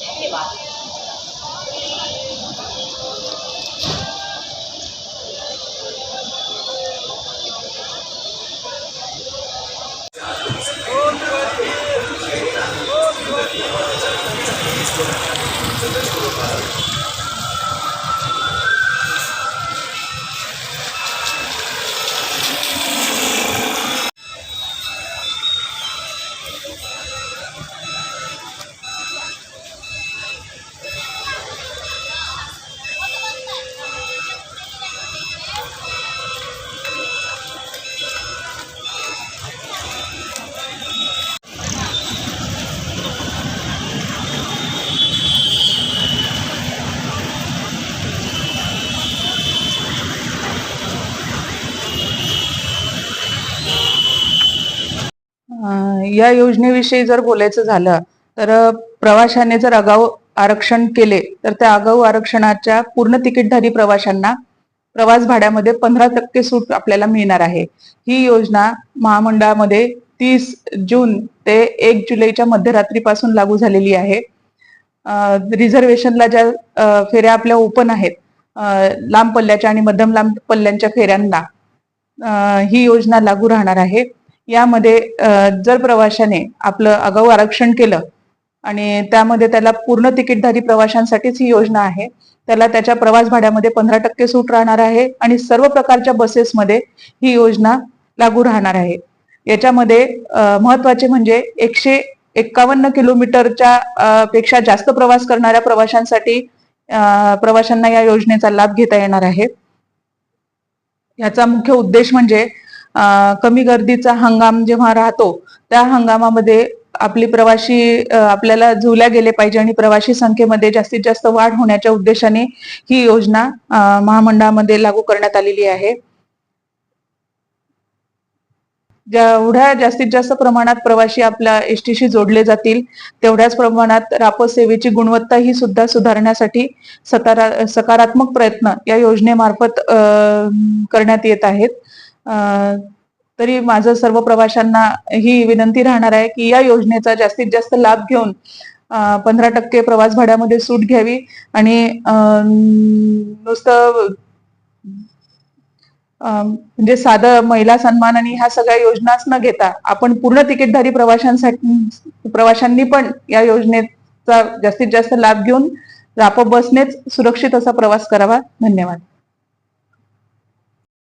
धन्यवाद। या योजनेविषयी जर बोलायचं झालं तर प्रवाशाने जर आगाऊ आरक्षण केले तर त्या आगाऊ आरक्षणाच्या पूर्ण तिकीटधारी प्रवाशांना प्रवास भाड्यामध्ये 15% सूट आपल्याला मिळणार आहे। ही योजना महामंडळामध्ये 30 जून ते 1 जुलैच्या मध्यरात्रीपासून लागू झालेली आहे। रिझर्वेशनला ज्या फेऱ्या आपल्या ओपन आहेत, लांब पल्ल्याच्या आणि मध्यम लांब पल्ल्यांच्या फेऱ्यांना ही योजना लागू राहणार आहे। यामध्ये जर प्रवाशाने आपलं आगाऊ आरक्षण केलं आणि त्यामध्ये त्याला पूर्ण तिकीटधारी प्रवाशांसाठीच ही योजना आहे, त्याला त्याच्या प्रवास भाड्यामध्ये 15% सूट राहणार आहे आणि सर्व प्रकारच्या बसेसमध्ये ही योजना लागू राहणार आहे। याच्यामध्ये महत्वाचे म्हणजे 151 किलोमीटरच्या पेक्षा जास्त प्रवास करणाऱ्या प्रवाशांसाठी प्रवाशांना या योजनेचा लाभ घेता येणार आहे। याचा मुख्य उद्देश म्हणजे कमी गर्दीचा हंगाम जेव्हा राहतो त्या हंगामामध्ये आपली प्रवासी आपल्याला जुळल्या गेले पाहिजे आणि प्रवासी संख्येमध्ये जास्तीत जास्त वाढ होण्याच्या उद्देशाने ही योजना महामंडळामध्ये लागू करण्यात आलेली आहे। जेवढ्या जास्तीत जास्त प्रमाणात प्रवासी आपल्या एसटीशी जोडले जातील तेवढ्याच प्रमाणात रापस सेवेची गुणवत्ता ही सुद्धा सुधारण्यासाठी सकारात्मक प्रयत्न या योजनेमार्फत करण्यात येत आहेत। तरी माझं सर्व प्रवाशांना ही विनंती राहणार आहे की या योजनेचा जास्तीत जास्त लाभ घेऊन 15% प्रवास भाड्यामध्ये सूट घ्यावी आणि नुसतं म्हणजे साधं महिला सन्मान आणि ह्या सगळ्या योजनाच न घेता आपण पूर्ण तिकीटधारी प्रवाशांनी पण या योजनेचा जास्तीत जास्त लाभ घेऊन राप बसनेच सुरक्षित असा प्रवास करावा। धन्यवाद।